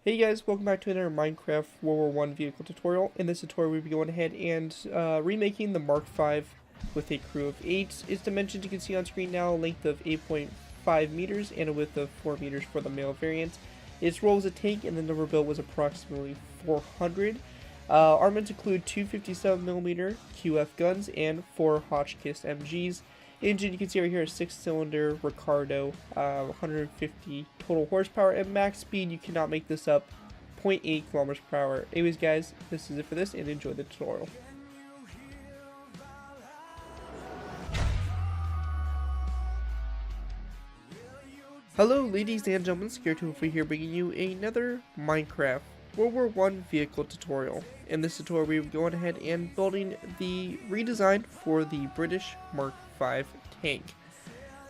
Hey guys, welcome back to another Minecraft WW1 vehicle tutorial. In this tutorial we'll be going ahead and remaking the Mark V with a crew of 8. Its dimensions you can see on screen now, a length of 8.5 meters and a width of 4 meters for the male variant. Its role as a tank and the number built was approximately 400. Armaments include two 57mm QF guns and 4 Hotchkiss MGs. Engine you can see right here, a 6-cylinder Ricardo, 150 total horsepower, and max speed, you cannot make this up, 0.8 kilometers per hour. Anyways guys, this is it for this, and enjoy the tutorial. Hello ladies and gentlemen, Security here bringing you another Minecraft World War I vehicle tutorial. In this tutorial we're going ahead and building the redesign for the British Mark V tank.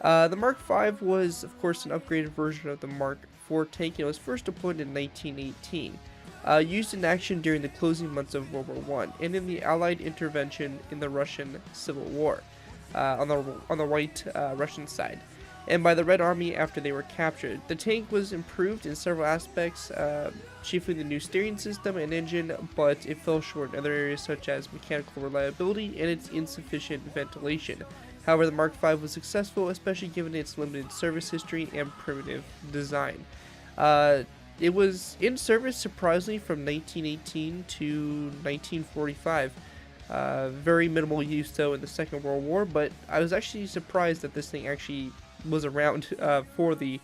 The Mark V was of course an upgraded version of the Mark IV tank, and it was first deployed in 1918. Used in action during the closing months of World War I and in the Allied intervention in the Russian Civil War on the white Russian side, and by the Red Army after they were captured. The tank was improved in several aspects, chiefly the new steering system and engine, but it fell short in other areas such as mechanical reliability and its insufficient ventilation. However, the Mark V was successful, especially given its limited service history and primitive design. It was in service surprisingly from 1918 to 1945. Very minimal use though in the Second World War, but I was actually surprised that this thing actually was around for the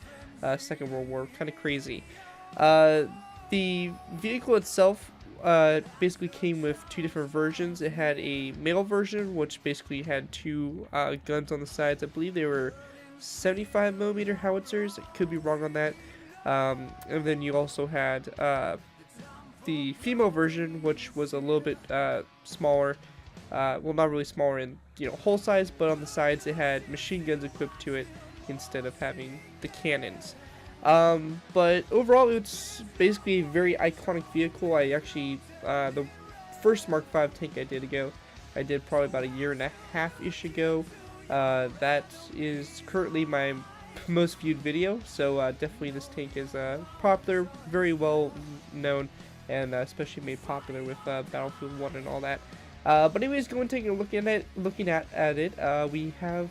Second World War. Kind of crazy. The vehicle itself basically came with two different versions. It had a male version, which basically had two guns on the sides. I believe they were 75mm howitzers. I could be wrong on that. And then you also had the female version, which was a little bit smaller. Well, not really smaller in whole size, but on the sides it had machine guns equipped to it instead of having the cannons. But overall it's basically a very iconic vehicle. I actually the first Mark V tank I did probably about a year and a half-ish ago. That is currently my most viewed video, so definitely this tank is popular, very well known, and especially made popular with Battlefield 1 and all that. But anyways, going and taking a look at it, we have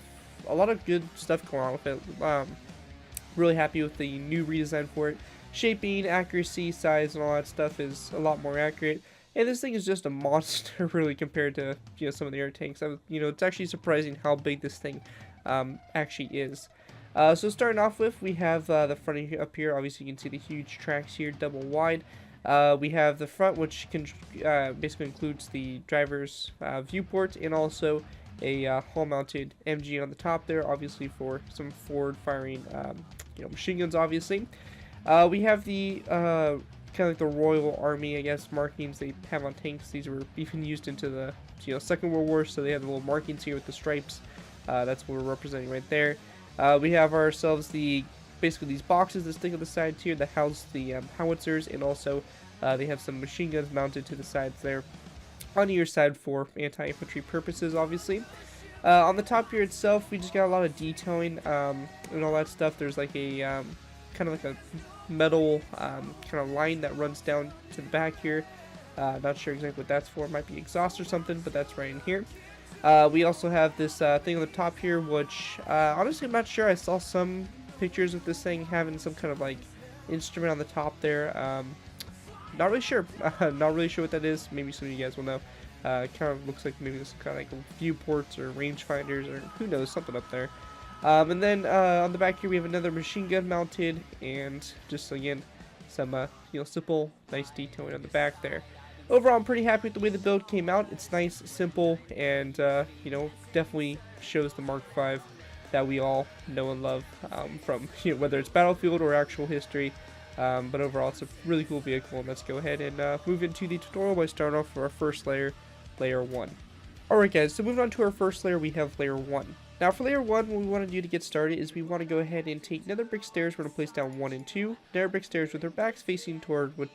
a lot of good stuff going on with it. Really happy with the new redesign for it. Shaping, accuracy, size, and all that stuff is a lot more accurate. And this thing is just a monster, really, compared to some of the other tanks. It's actually surprising how big this thing actually is. So starting off with, we have the front up here. Obviously, you can see the huge tracks here, double wide. We have the front, which can basically includes the driver's viewport, and also a hull-mounted MG on the top there, obviously for some forward-firing machine guns, obviously. We have the kind of like the Royal Army, I guess, markings they have on tanks. These were even used into the Second World War, so they have the little markings here with the stripes. That's what we're representing right there. We have ourselves basically these boxes that stick on the sides here that house the howitzers, and also they have some machine guns mounted to the sides there on either side for anti-infantry purposes, obviously. On the top here itself, we just got a lot of detailing and all that stuff. There's like a kind of like a metal kind of line that runs down to the back here. Not sure exactly what that's for. It might be exhaust or something, but that's right in here. We also have this thing on the top here, which honestly I'm not sure. I saw some pictures of this thing having some kind of like instrument on the top there. Not really sure. Not really sure what that is. Maybe some of you guys will know. It kind of looks like maybe this kind of like viewports or rangefinders or who knows, something up there. And then on the back here we have another machine gun mounted, and just again some simple, nice detailing on the back there. Overall, I'm pretty happy with the way the build came out. It's nice, simple, and definitely shows the Mark V that we all know and love from whether it's Battlefield or actual history. But overall, it's a really cool vehicle, and let's go ahead and move into the tutorial by starting off with our first layer, Layer 1. Alright guys, so moving on to our first layer, we have Layer 1. Now for Layer 1, what we want to do to get started is we want to go ahead and take nether brick stairs. We're going to place down 1 and 2. Nether brick stairs with their backs facing toward which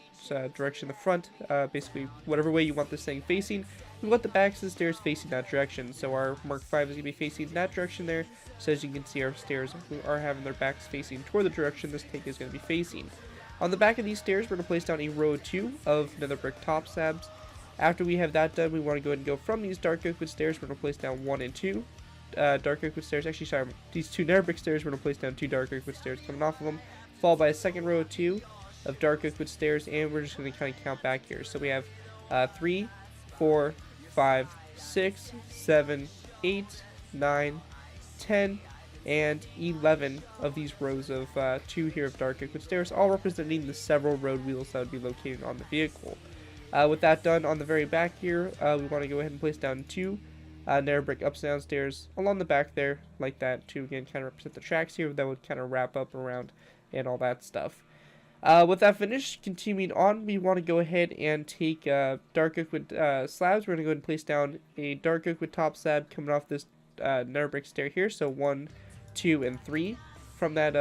direction the front, basically whatever way you want this thing facing. We want the backs of the stairs facing that direction. So our Mark V is going to be facing that direction there. So as you can see, our stairs are having their backs facing toward the direction this tank is going to be facing. On the back of these stairs, we're going to place down a row of 2 of nether brick top slabs. After we have that done, we want to go ahead and go from these dark oak wood stairs. We're going to place down 1 and 2 dark oak wood stairs. Actually, sorry, these 2 nether brick stairs, we're going to place down 2 dark oak wood stairs coming off of them, followed by a second row of 2 of dark oak wood stairs, and we're just going to kind of count back here. So we have 3, 4, 5, 6, 7, 8, 9, 10, and 11 of these rows of 2 here of dark oak wood stairs, all representing the several road wheels that would be located on the vehicle. With that done, on the very back here, we want to go ahead and place down 2 nether brick upside down stairs along the back there, like that, to again kind of represent the tracks here that would kind of wrap up around and all that stuff. With that finished, continuing on, we want to go ahead and take dark oak wood slabs. We're going to go ahead and place down a dark oak wood top slab coming off this nether brick stair here, so 1, 2, and 3 from that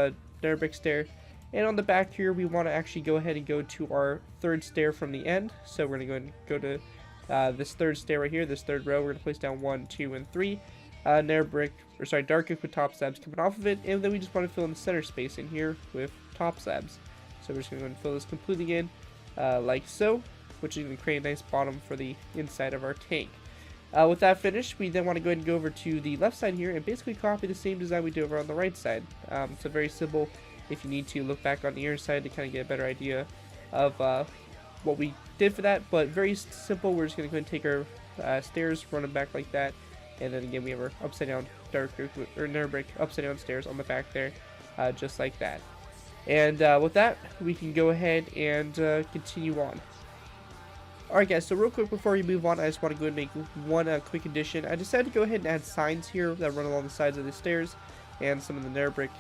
nether brick stair. And on the back here, we want to actually go ahead and go to our third stair from the end. So we're going to go ahead and go to this third stair right here, this third row. We're going to place down 1, 2, and 3 dark oak with top slabs coming off of it. And then we just want to fill in the center space in here with top slabs. So we're just going to go and fill this completely in like so, which is going to create a nice bottom for the inside of our tank. With that finished, we then want to go ahead and go over to the left side here and basically copy the same design we did over on the right side. So very simple. If you need to look back on the inner side to kind of get a better idea of what we did for that, but very simple. We're just going to go ahead and take our stairs, run them back like that, and then again we have our upside down dark or nether brick upside down stairs on the back there, just like that. And with that, we can go ahead and continue on. Alright guys, so real quick before we move on, I just want to go ahead and make one quick addition. I decided to go ahead and add signs here that run along the sides of the stairs and some of the nether brick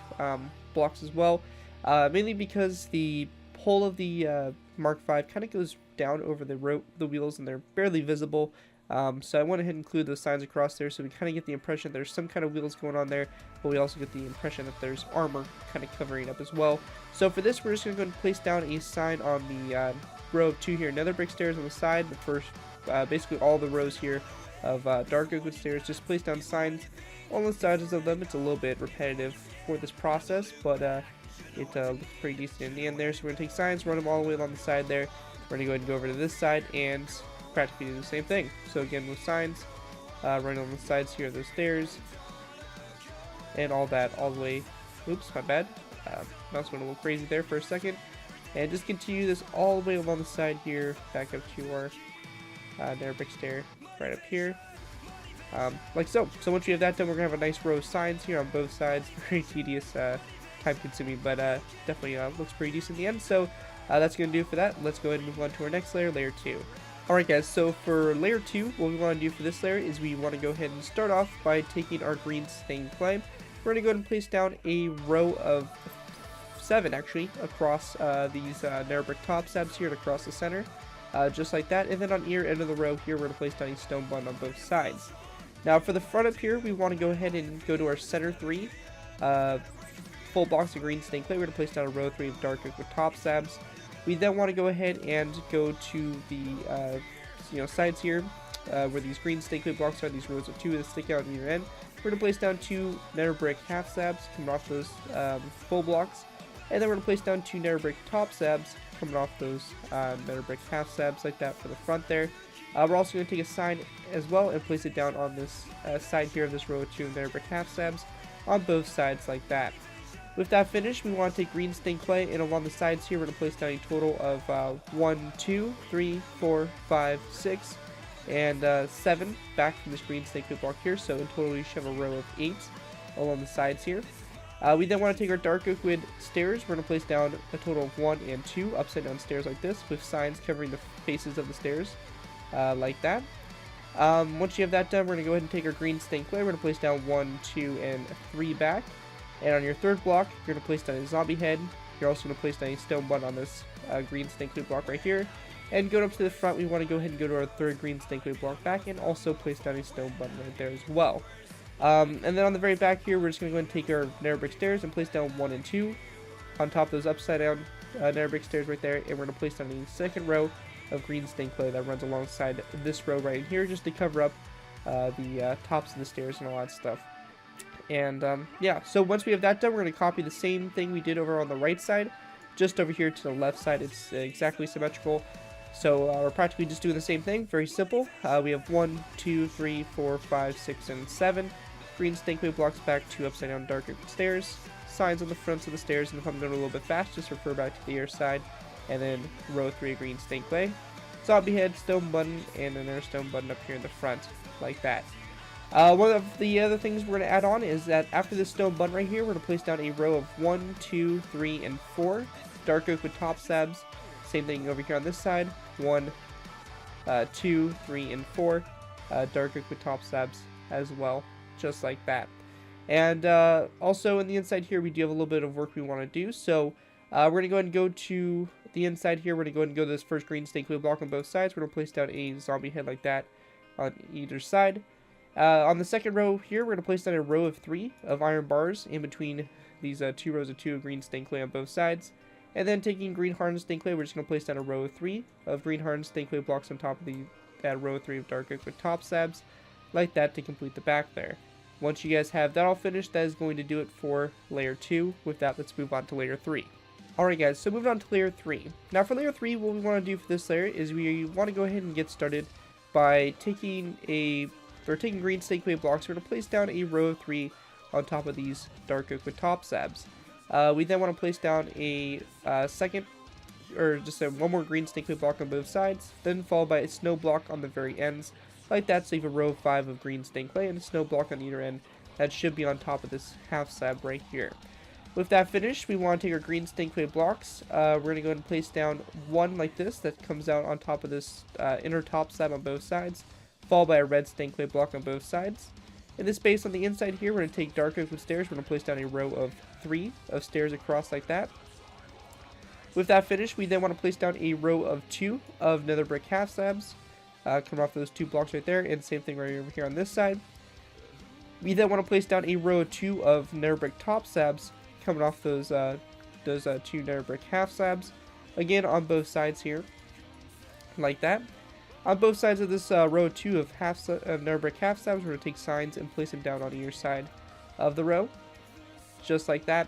blocks as well, mainly because the pole of the Mark V kind of goes down over the wheels and they're barely visible. So I went ahead and include those signs across there so we kind of get the impression there's some kind of wheels going on there, but we also get the impression that there's armor kind of covering up as well. So for this, we're just going to go and place down a sign on the row of 2 here nether brick stairs on the side. The first, basically all the rows here of dark oak wood stairs, just place down signs on the sides of them. It's a little bit repetitive for this process, but it looks pretty decent in the end there. So we're going to take signs, run them all the way along the side there. We're going to go ahead and go over to this side and practically do the same thing. So again, with signs, running on the sides here of those stairs, and all that all the way. Oops, my bad. Mouse went a little crazy there for a second. And just continue this all the way along the side here, back up to our nether brick stair right up here. Like so. So once we have that done, we're going to have a nice row of signs here on both sides. Very tedious, time consuming, but definitely looks pretty decent in the end. So that's going to do it for that. Let's go ahead and move on to our next layer, layer 2. Alright guys, so for layer 2, what we want to do for this layer is we want to go ahead and start off by taking our green stained clay. We're going to go ahead and place down a row of 7 actually across these nether brick top slabs here and across the center, just like that. And then on either end of the row here, we're going to place down a stone button on both sides. Now for the front up here, we want to go ahead and go to our center 3 full blocks of green stained clay. We're going to place down a row 3 of dark oak with top slabs. We then want to go ahead and go to the sides here where these green stained clay blocks are, these rows of 2 that stick out on either end. We're going to place down 2 nether brick half slabs coming off those full blocks. And then we're going to place down 2 nether brick top slabs coming off those nether brick half slabs like that for the front there. We're also going to take a sign as well and place it down on this side here of this row of 2 nether brick half slabs on both sides like that. With that finished, we want to take green stained clay, and along the sides here, we're going to place down a total of 1, 2, 3, 4, 5, 6, and 7 back from this green stained clay block here. So in total, we should have a row of 8 along the sides here. We then want to take our dark oak wood stairs. We're going to place down a total of 1 and 2 upside down stairs like this, with signs covering the faces of the stairs like that. Once you have that done, we're going to go ahead and take our green stained clay. We're going to place down 1, 2, and 3 back. And on your third block, you're going to place down a zombie head. You're also going to place down a stone button on this green stained clay block right here. And going up to the front, we want to go ahead and go to our third green stained clay block back and also place down a stone button right there as well. And then on the very back here, we're just going to go ahead and take our nether brick stairs and place down 1 and 2 on top of those upside down nether brick stairs right there. And we're going to place down a second row of green stained clay that runs alongside this row right here, just to cover up the tops of the stairs and all that stuff. And yeah, so once we have that done, we're going to copy the same thing we did over on the right side just over here to the left side, it's exactly symmetrical. So we're practically just doing the same thing. Very simple. We have 1, 2, 3, 4, 5, 6, and 7 green stankway blocks back, 2 upside down dark oak stairs, signs on the fronts of the stairs, and if I'm going a little bit fast, just refer back to the air side, and then row 3 green stankway, zombie head, stone button, and another stone button up here in the front, like that. One of the other things we're going to add on is that after this stone button right here, we're going to place down a row of 1, 2, 3, and 4 dark oak with top slabs. Same thing over here on this side, 1, 2, 3, and 4 dark oak with top slabs as well, just like that. And also in the inside here, we do have a little bit of work we want to do. So we're going to go ahead and go to the inside here. We're going to go ahead and go to this first green stankway block on both sides. We're going to place down a zombie head like that on either side. On the second row here, we're going to place down a row of 3 of iron bars in between these 2 rows of 2 of green stankway on both sides. And then taking green hardened stankway, we're just going to place down a row of 3 of green hardened stankway blocks on top of that row of 3 of dark oak with top slabs, like that, to complete the back there. Once you guys have that all finished, that is going to do it for layer 2. With that, let's move on to layer 3. Alright guys, so moving on to layer 3. Now for layer 3, what we want to do for this layer is we want to go ahead and get started by taking green stankway blocks. We're going to place down a row of 3 on top of these dark oak with top slabs. We then want to place down a one more green stankway block on both sides, then followed by a snow block on the very ends, like that, so you have a row of 5 of green stankway and a snow block on either end that should be on top of this half slab right here. With that finished, we want to take our green stankway blocks. We're going to go ahead and place down one like this that comes out on top of this inner top slab on both sides, followed by a red stankway block on both sides. In this space on the inside here, we're going to take dark oak with stairs. We're going to place down a row of 3 of stairs across like that. With that finished, we then want to place down a row of 2 of nether brick half slabs. Coming off those 2 blocks right there, and same thing right over here on this side. We then want to place down a row of 2 of nether brick top slabs coming off those 2 nether brick half slabs, again on both sides here, like that. On both sides of this row of 2 of nether brick half slabs, we're going to take signs and place them down on either side of the row, just like that.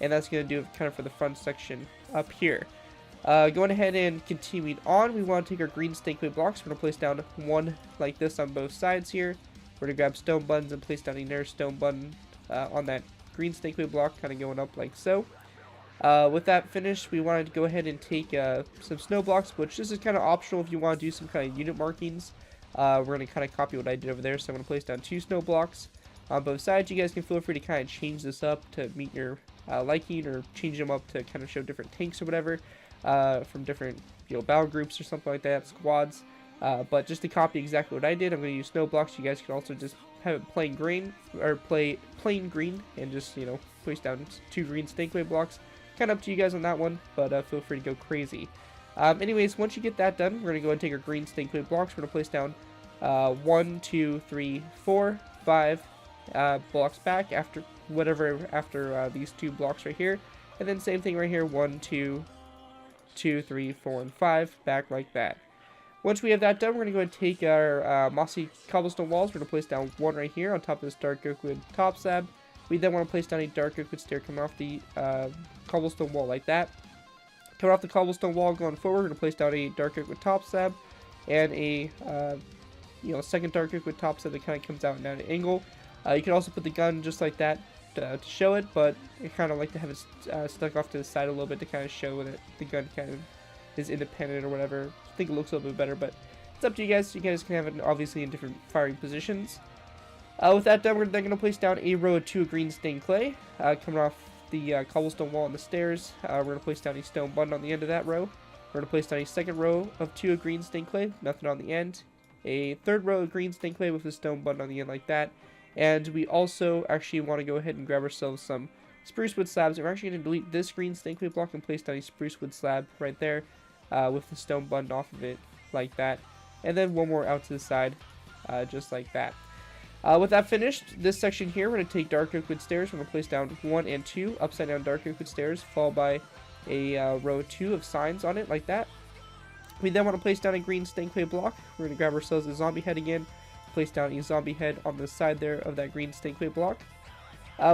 And that's going to do it kind of for the front section up here. Going ahead and continuing on, we want to take our green stankway blocks. We're going to place down one like this on both sides here. We're going to grab stone buttons and place down another stone button on that green stankway block, kind of going up like so. With that finished, we wanted to go ahead and take some snow blocks, which this is kind of optional if you want to do some kind of unit markings. We're going to kind of copy what I did over there, so I'm going to place down 2 snow blocks on both sides. You guys can feel free to kind of change this up to meet your liking, or change them up to kind of show different tanks or whatever. From different battle groups or something like that, squads. But just to copy exactly what I did, I'm going to use snow blocks. You guys can also just have it plain green, or plain green, and just place down 2 green stankway blocks. Kind of up to you guys on that one, but feel free to go crazy. Anyways, once you get that done, we're going to go and take our green stankway blocks. We're going to place down 1, 2, 3, 4, 5 blocks back after these 2 blocks right here, and then same thing right here, 1, 2, 3, 4, and 5 back like that. Once we have that done, we're going to go and take our mossy cobblestone walls. We're going to place down 1 right here on top of this dark oak wood top slab. We then want to place down a dark oak wood stair coming off the cobblestone wall like that. Coming off the cobblestone wall going forward, we're going to place down a dark oak wood top slab and a second dark oak wood top slab that kind of comes out at an angle. You can also put the gun just like that to show it, but I kind of like to have it stuck off to the side a little bit to kind of show that the gun kind of is independent or whatever. I think it looks a little bit better, but it's up to you guys. You guys can have it obviously in different firing positions. With that done, we're then going to place down a row of 2 green stained clay coming off the cobblestone wall and the stairs. We're going to place down a stone button on the end of that row. We're going to place down a second row of 2 of green stained clay, nothing on the end. A third row of green stained clay with a stone button on the end like that. And we also actually want to go ahead and grab ourselves some spruce wood slabs. And we're actually going to delete this green stained clay block and place down a spruce wood slab right there with the stone button off of it like that. And then one more out to the side just like that. With that finished, this section here, we're going to take dark oak wood stairs. We're going to place down 1 and 2 upside down dark oak wood stairs, followed by a row of 2 of signs on it like that. We then want to place down a green stained clay block. We're going to grab ourselves a zombie head again, place down a zombie head on the side there of that green stained clay block.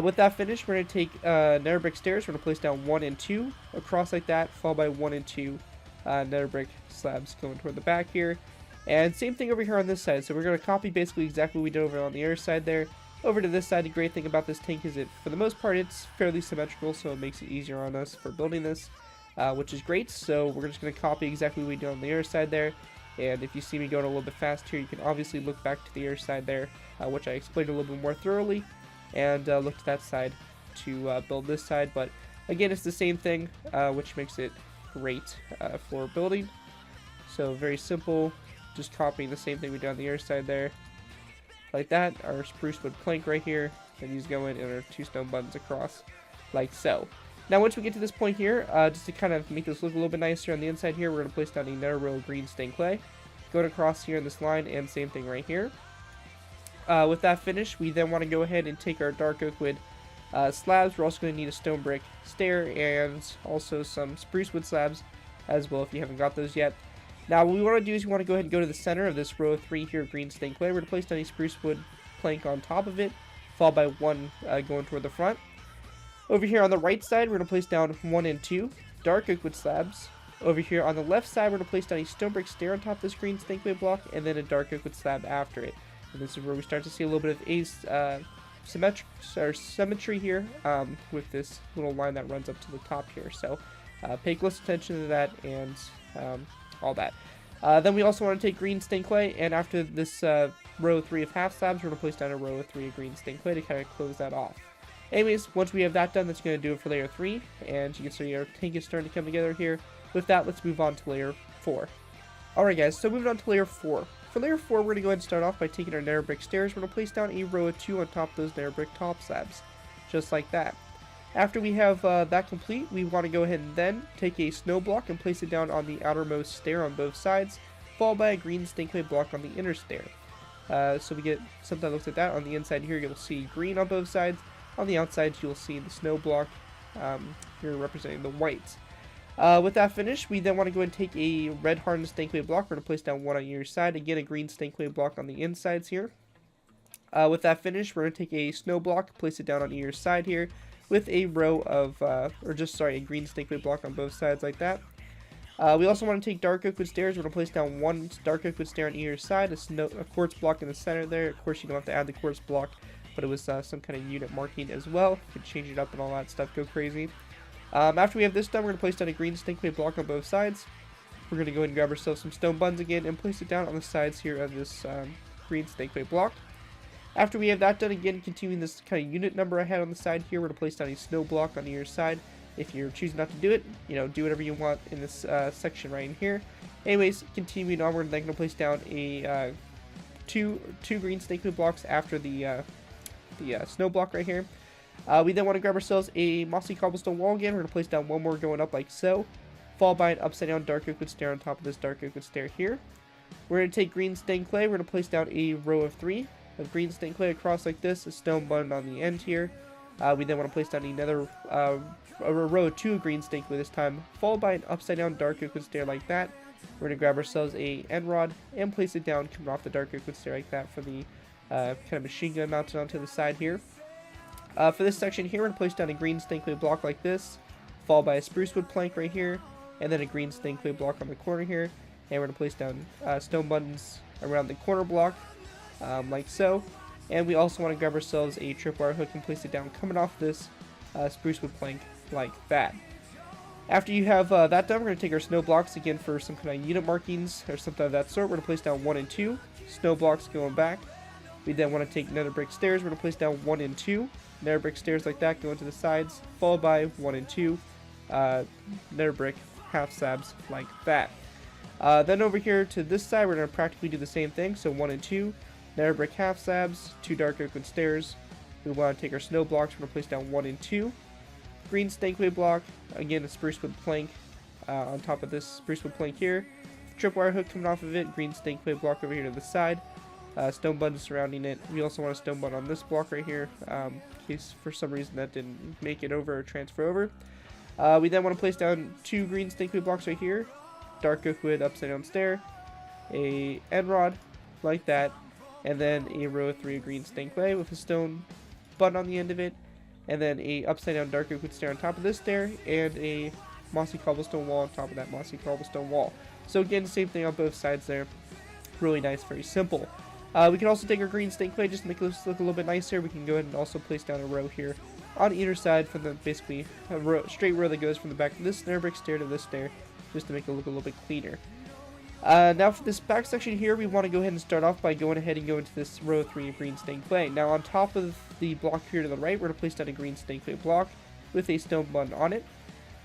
With that finished, we're going to take nether brick stairs. We're going to place down 1 and 2 across like that, followed by 1 and 2 nether brick slabs going toward the back here. And same thing over here on this side. So we're going to copy basically exactly what we did over on the other side there. Over to this side, the great thing about this tank is for the most part, it's fairly symmetrical, so it makes it easier on us for building this, which is great. So we're just going to copy exactly what we did on the other side there. And if you see me going a little bit fast here, you can obviously look back to the other side there, which I explained a little bit more thoroughly, and look to that side to build this side. But again, it's the same thing, which makes it great for building. So very simple, just copying the same thing we did on the other side there. Like that, our spruce wood plank right here, and these go in and our 2 stone buttons across, like so. Now once we get to this point here, just to kind of make this look a little bit nicer on the inside here, we're going to place down another row of green stained clay, going across here in this line, and same thing right here. With that finished, we then want to go ahead and take our dark oak wood slabs. We're also going to need a stone brick stair and also some spruce wood slabs as well if you haven't got those yet. Now what we want to do is we want to go ahead and go to the center of this row of 3 here of green stained clay. We're going to place down a spruce wood plank on top of it, followed by 1 going toward the front. Over here on the right side, we're going to place down 1 and 2 dark oak wood slabs. Over here on the left side, we're going to place down a stone brick stair on top of this green stained clay block, and then a dark oak wood slab after it. And this is where we start to see a little bit of symmetry here with this little line that runs up to the top here. So pay close attention to that and all that. Then we also want to take green stained clay, and after this row 3 of half slabs, we're going to place down a row of 3 of green stained clay to kind of close that off. Anyways, once we have that done, that's going to do it for layer 3, and you can see our tank is starting to come together here. With that, let's move on to layer 4. Alright guys, so moving on to layer 4. For layer 4, we're going to go ahead and start off by taking our nether brick stairs. We're going to place down a row of 2 on top of those nether brick top slabs, just like that. After we have that complete, we want to go ahead and then take a snow block and place it down on the outermost stair on both sides, followed by a green stained clay block on the inner stair. So we get something that looks like that. On the inside here, you'll see green on both sides. On the outside, you'll see the snow block here representing the white. With that finished, we then want to go and take a red hardened stained clay block. We're going to place down 1 on either side. Again, a green stained clay block on the insides here. With that finished, we're going to take a snow block, place it down on either side here, with a row of, a green stained clay block on both sides like that. We also want to take dark oak wood stairs. We're going to place down 1 dark oak wood stair on either side, a quartz block in the center there. Of course, you don't have to add the quartz block, but it was some kind of unit marking as well. You could change it up and all that stuff, go crazy. After we have this done, we're going to place down a green stained clay block on both sides. We're going to go ahead and grab ourselves some stone buns again and place it down on the sides here of this green stained clay block. After we have that done, again, continuing this kind of unit number I had on the side here, we're going to place down a snow block on either side. If you're choosing not to do it, do whatever you want in this section right in here. Anyways, continuing on, we're then going to place down a two green stained clay blocks after the snow block right here. We then want to grab ourselves a mossy cobblestone wall again. We're going to place down 1 more going up like so, followed by an upside down dark oak wood stair on top of this dark oak wood stair here. We're going to take green stained clay. We're going to place down a row of 3 of green stained clay across like this, a stone button on the end here. We then want to place down another a row of 2 of green stained clay this time, followed by an upside down dark oak wood stair like that. We're going to grab ourselves a end rod and place it down coming off the dark oak wood stair like that for the kind of machine gun mounted onto the side here. For this section here, we're going to place down a green stained clay block like this, followed by a spruce wood plank right here, and then a green stained clay block on the corner here. And we're going to place down stone buttons around the corner block, like so. And we also want to grab ourselves a tripwire hook and place it down coming off this spruce wood plank like that. After you have that done, we're going to take our snow blocks again for some kind of unit markings or something of that sort. We're going to place down 1 and 2 snow blocks going back. We then want to take nether brick stairs. We're going to place down 1 and 2 nether brick stairs like that going to the sides, followed by 1 and 2 nether brick half slabs like that. Then over here to this side, we're going to practically do the same thing. So 1 and 2 nether brick half slabs, 2 dark oak wood stairs. We want to take our snow blocks. We're going to place down 1 and 2 green stained clay block, again a spruce wood plank on top of this spruce wood plank here, tripwire hook coming off of it, green stained clay block over here to the side, stone buttons surrounding it. We also want a stone button on this block right here, in case for some reason that didn't make it over or transfer over. We then want to place down 2 green stained clay blocks right here, dark oak wood upside down stair, a end rod like that, and then a row of 3 green stained clay with a stone button on the end of it. and then a upside down dark oak wood stair on top of this stair, and a mossy cobblestone wall on top of that mossy cobblestone wall. So again, same thing on both sides there. Really nice, very simple. We can also take our green stained clay just to make this look a little bit nicer. We can go ahead and also place down a row here on either side from the basically a straight row that goes from the back of this snare brick stair to this stair, just to make it look a little bit cleaner. Now for this back section here, we want to go ahead and start off by going ahead and go into this row 3 of green stained clay. Now on top of the block here to the right, we're going to place down a green stained clay block with a stone button on it.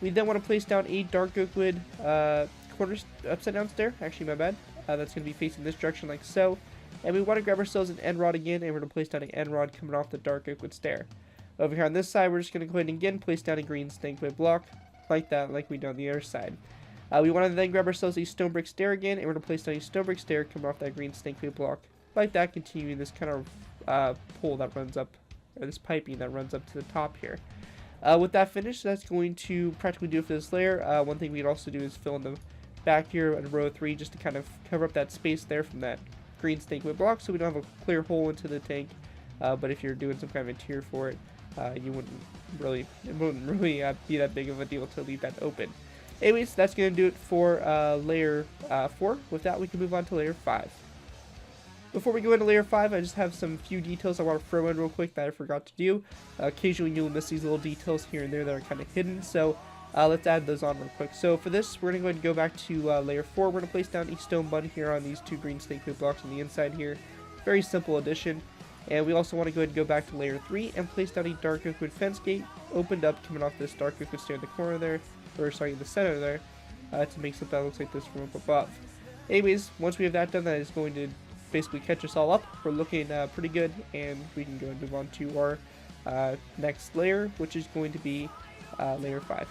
We then want to place down a dark oak wood corner upside down stair. Actually, my bad. That's going to be facing this direction like so. And we want to grab ourselves an end rod again, and we're going to place down an end rod coming off the dark oak wood stair. Over here on this side, we're just going to go ahead and again place down a green stained clay block like that, like we did on the other side. We want to then grab ourselves a stone brick stair again, and we're going to place down a stone brick stair coming off that green stained clay block like that, continuing this kind of pole that runs up, or this piping that runs up to the top here. With that finished, that's going to practically do it for this layer. One thing we could also do is fill in the back here in row 3 just to kind of cover up that space there from that green stained clay block, so we don't have a clear hole into the tank. But if you're doing some kind of interior for it, it wouldn't really be that big of a deal to leave that open. Anyways, that's going to do it for layer 4. With that, we can move on to layer 5. Before we go into layer 5, I just have some few details I want to throw in real quick that I forgot to do. Occasionally you'll miss these little details here and there that are kind of hidden, so let's add those on real quick. So for this, we're going to go ahead and go back to layer 4. We're going to place down a stone button here on these 2 green stained clay blocks on the inside here. Very simple addition. And we also want to go ahead and go back to layer 3 and place down a dark oak wood fence gate opened up coming off this dark oak wood stair in the corner there, or sorry, in the center there, to make something that looks like this from up above. Anyways, once we have that done, that is going to basically catch us all up. We're looking pretty good, and we can go and move on to our next layer, which is going to be layer 5.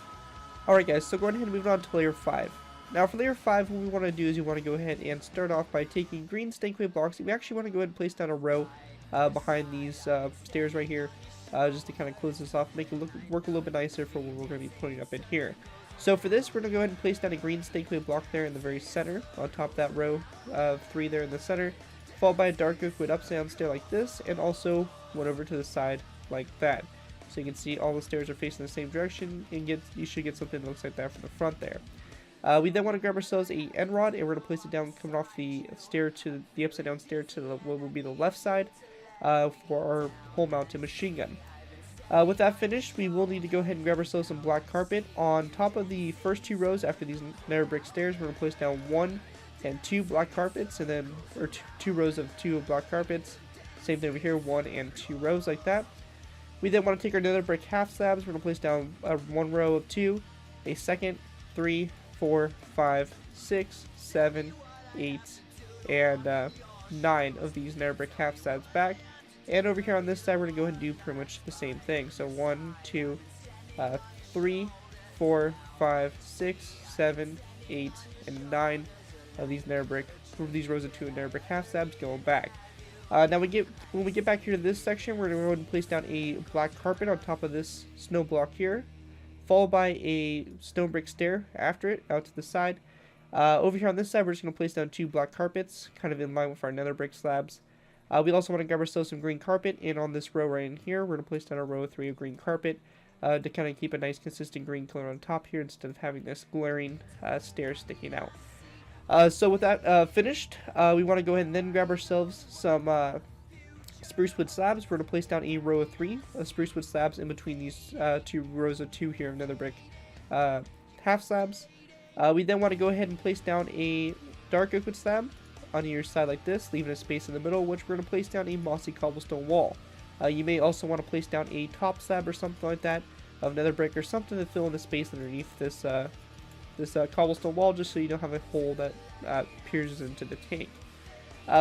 Alright guys, so going ahead and moving on to layer 5. Now for layer 5, what we want to do is you want to go ahead and start off by taking green stained clay blocks. We actually want to go ahead and place down a row behind these stairs right here, just to kind of close this off, make it work a little bit nicer for what we're going to be putting up in here. So for this, we're going to go ahead and place down a green stained clay block there in the very center, on top of that row of 3 there in the center, followed by a dark oak wood upside down stair like this, and also one over to the side like that. So you can see all the stairs are facing the same direction, and you should get something that looks like that from the front there. We then want to grab ourselves a end rod, and we're going to place it down coming off the stair to the upside down stair to what will be the left side for our hole mounted machine gun. With that finished, we will need to go ahead and grab ourselves some black carpet. On top of the first 2 rows after these nether brick stairs, we're going to place down 1 and 2 black carpets, and then or 2 rows of 2 black carpets. Same thing over here, 1 and 2 rows like that. We then want to take our nether brick half slabs. We're going to place down 1 row of 2, a second, 3, 4, 5, 6, 7, 8, and 9 of these nether brick half slabs back. And over here on this side, we're going to go ahead and do pretty much the same thing. So 1, 2, 3, 4, 5, 6, 7, 8, and 9 of these nether brick, these rows of 2 nether brick half slabs going back. Now when we get back here to this section, we're going to go ahead and place down a black carpet on top of this snow block here, followed by a stone brick stair after it out to the side. Over here on this side, we're just going to place down 2 black carpets, kind of in line with our nether brick slabs. We also want to grab ourselves some green carpet, and on this row right in here, we're going to place down a row of 3 of green carpet to kind of keep a nice consistent green color on top here instead of having this glaring stair sticking out. So with that finished, we want to go ahead and then grab ourselves some spruce wood slabs. We're going to place down a row of 3 of spruce wood slabs in between these 2 rows of 2 here of nether brick half slabs. We then want to go ahead and place down a dark oak wood slab on your side like this, leaving a space in the middle, which we're going to place down a mossy cobblestone wall. You may also want to place down a top slab or something like that of nether brick or something to fill in the space underneath this cobblestone wall, just so you don't have a hole that pierces into the tank.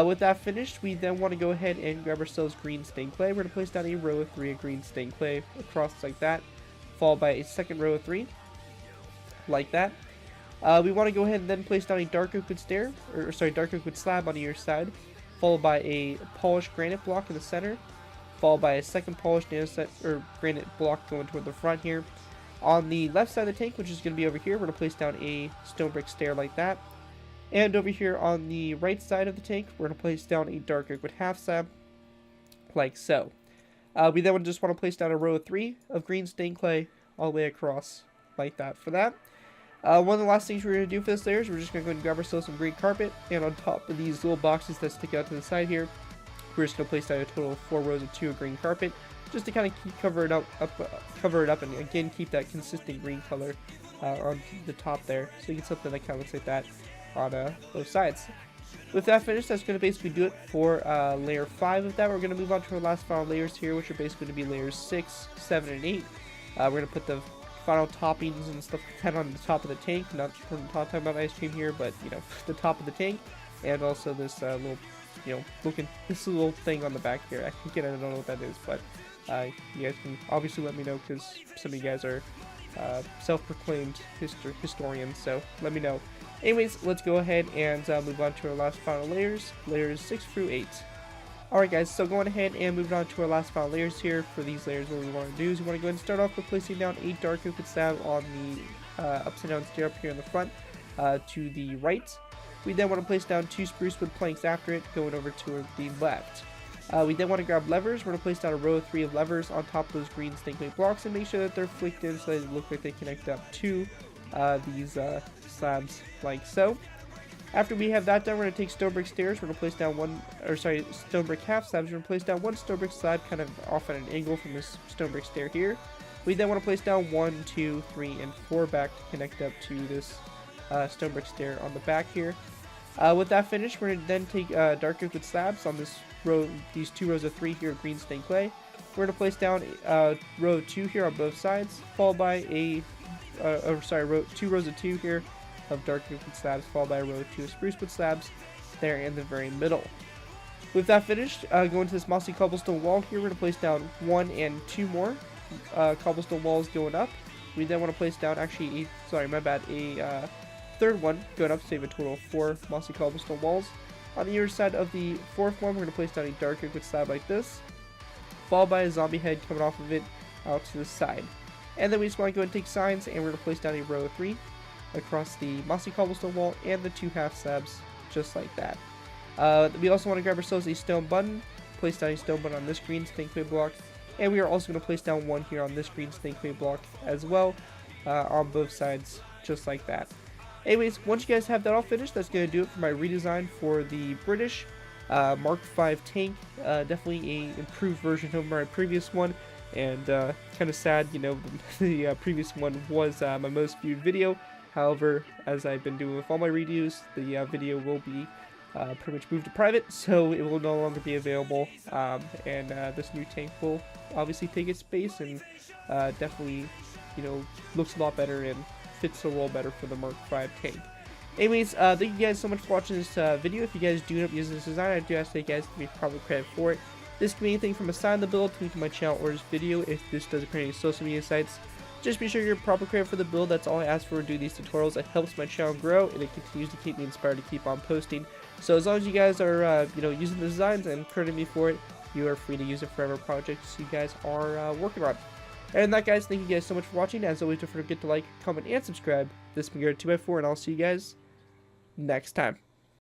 With that finished, we then want to go ahead and grab ourselves green stained clay. We're going to place down a row of 3 of green stained clay across like that, followed by a second row of 3 like that. We want to go ahead and then place down a dark oak wood stair, or sorry, dark oak wood slab on either side, followed by a polished granite block in the center, followed by a second polished granite block going toward the front here. On the left side of the tank, which is going to be over here, we're going to place down a stone brick stair like that. And over here on the right side of the tank, we're going to place down a dark oak wood half slab, like so. We then just want to place down a row of 3 of green stained clay all the way across like that for that. One of the last things we're going to do for this layer is we're just going to go and grab ourselves some green carpet, and on top of these little boxes that stick out to the side here, we're just going to place down a total of 4 rows of 2 of green carpet, just to kind of cover it up, and again keep that consistent green color on the top there, so you get something that kind of looks like that on both sides. With that finished, that's going to basically do it for layer 5 of that. We're going to move on to our last final layers here, which are basically going to be layers 6, 7, and 8. We're going to put the final toppings and stuff kind of on the top of the tank, not talking about ice cream here, but you know, the top of the tank, and also this little, you know, this little thing on the back here. I don't know what that is, but you guys can obviously let me know, because some of you guys are self-proclaimed historians, so let me know. Anyways, let's go ahead and move on to our last final layers, layers 6 through 8. Alright guys, so going ahead and moving on to our last final layers here. For these layers, what we want to do is we want to go ahead and start off with placing down a dark oak slab on the upside down stair up here in the front to the right. We then want to place down 2 spruce wood planks after it, going over to the left. We then want to grab levers. We're going to place down a row of 3 of levers on top of those green stained clay blocks and make sure that they're flicked in so they look like they connect up to these slabs like so. After we have that done, we're going to take stone brick stairs. We're going to place down stone brick half slabs. We're going to place down 1 stone brick slab kind of off at an angle from this stone brick stair here. We then want to place down 1, 2, 3, and 4 back to connect up to this stone brick stair on the back here. With that finished, we're going to then take dark oak slabs on this row, these 2 rows of 3 here of green stained clay. We're going to place down row of 2 here on both sides, followed by a 2 rows of 2 here of dark oak slabs, followed by a row of 2 of spruce wood slabs there in the very middle. With that finished, going to this mossy cobblestone wall here, we're going to place down 1 and 2 more cobblestone walls going up. We then want to place down a 3rd one going up to save a total of 4 mossy cobblestone walls. On the other side of the 4th one, we're going to place down a dark oak slab like this, followed by a zombie head coming off of it out to the side. And then we just want to go and take signs, and we're going to place down a row of 3 across the mossy cobblestone wall and the 2 half slabs, just like that. We also want to grab ourselves a stone button, place down a stone button on this green stained clay block, and we are also going to place down 1 here on this green stained clay block as well, on both sides, just like that. Anyways, once you guys have that all finished, that's going to do it for my redesign for the British Mark V tank. Definitely a improved version of my previous one, and kind of sad, you know, the previous one was my most viewed video. However, as I've been doing with all my reviews, the video will be pretty much moved to private, so it will no longer be available, and this new tank will obviously take its space, and definitely, you know, looks a lot better and fits the role better for the Mark V tank. Anyways, thank you guys so much for watching this video. If you guys do end up using this design, I do ask that you guys give me proper credit for it. This can be anything from a sign of the build to link to my channel or this video if this does appear on any social media sites. Just be sure you give proper credit for the build. That's all I ask for to do these tutorials. It helps my channel grow, and it continues to keep me inspired to keep on posting. So as long as you guys are you know, using the designs and crediting me for it, you are free to use it for whatever projects you guys are working on. And that, guys, thank you guys so much for watching. As always, don't forget to like, comment, and subscribe. This has been Garrett 2x4, and I'll see you guys next time.